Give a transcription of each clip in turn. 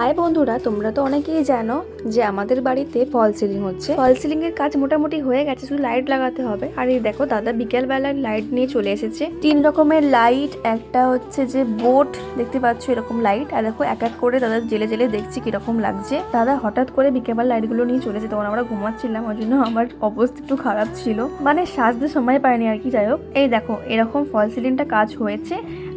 High বন্ধুরা, তোমরা তো অনেকেই জানো যে আমাদের বাড়িতে ফল সিলিং হচ্ছে। ফল সিলিং এর কাজ মোটামুটি হয়ে গেছে, শুধু লাইট লাগাতে হবে। আর এই দেখো দাদা বিকেল বেলায় লাইট নিয়ে চলে এসেছে। 3 রকমের লাইট, একটা হচ্ছে যে বোট দেখতে পাচ্ছ এরকম লাইট, আর দেখো এক এক করে দাদা জেলে জেলে দেখছি কিরকম লাগছে। দাদা হঠাৎ করে বিকেলবেলা লাইট গুলো নিয়ে চলেছে, তখন আমরা ঘুমাচ্ছিলাম, ওই জন্য আমার অবস্থা একটু খারাপ ছিল, মানে সাজতে সময় পাইনি আর কি। যাই হোক, এই দেখো এরকম ফল সিলিংটা কাজ হয়েছে।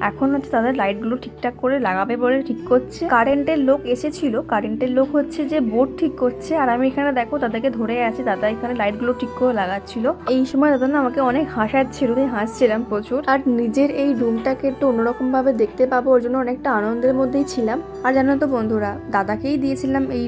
এখন হচ্ছে দাদা লাইট গুলো ঠিকঠাক করে লাগাবে বলে ঠিক করছে। কারেন্টের লোক এসেছিল, কারেন্টের লোক হচ্ছে যে বোর্ড ঠিক করছে, আর আমি এখানে দেখো দাদাকে ধরে আছি। দাদা এখানে লাইট গুলো ঠিক করে লাগাচ্ছিল। এই সময় দাদা না আমাকে অনেক হাসাচ্ছিল, আমি হাসছিলাম প্রচুর। আর নিজের এই রুমটাকে একটু অন্যরকম ভাবে দেখতে পাবো, ওর জন্য অনেকটা আনন্দের মধ্যেই ছিলাম। আর জানো তো বন্ধুরা, দাদাকেই দিয়েছিলাম এই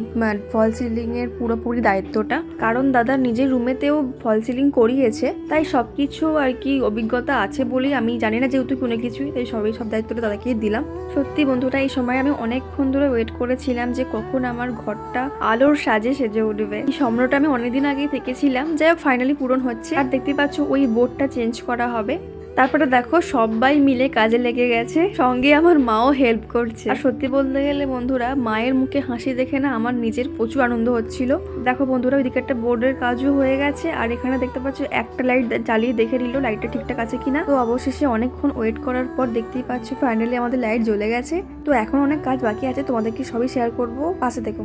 ফল সিলিং এর পুরোপুরি দায়িত্বটা, কারণ দাদা নিজের রুমেতেও ফল সিলিং করিয়েছে, তাই সবকিছু আর কি অভিজ্ঞতা আছে বলেই, আমি জানি না যেহেতু কোনো কিছুই, তাই সব দায়িত্বটা দাদাকেই দিলাম। সত্যি বন্ধুরা, এই সময় আমি অনেকক্ষণ ধরে ওয়েট করেছিলাম যে কখন আমার ঘরটা আলোর সাজে সেজে উঠবে। এই স্বপ্নটা আমি অনেকদিন আগেই থেকেছিলাম, যাই হোক ফাইনালি পূরণ হচ্ছে। আর দেখতে পাচ্ছ ওই বোর্ডটা চেঞ্জ করা হবে। তারপরে দেখো সবাই মিলে কাজে লেগে গেছে, সঙ্গে আমার মাও হেল্প করছে। আর সত্যি বলতে গেলে বন্ধুরা, মায়ের মুখে হাসি দেখে না আমার নিজের প্রচুর আনন্দ হচ্ছিল। দেখো বন্ধুরা, ওইদিকে একটা বোর্ডের কাজও হয়ে গেছে, আর এখানে দেখতে পাচ্ছ একটা লাইট জ্বালিয়ে দেখে নিল লাইটটা ঠিকঠাক আছে কিনা। তো অবশেষে অনেকক্ষণ ওয়েট করার পর দেখতেই পাচ্ছ ফাইনালি আমাদের লাইট জ্বলে গেছে। তো এখন অনেক কাজ বাকি আছে, তোমাদেরকে সবই শেয়ার করবো, পাশে দেখো।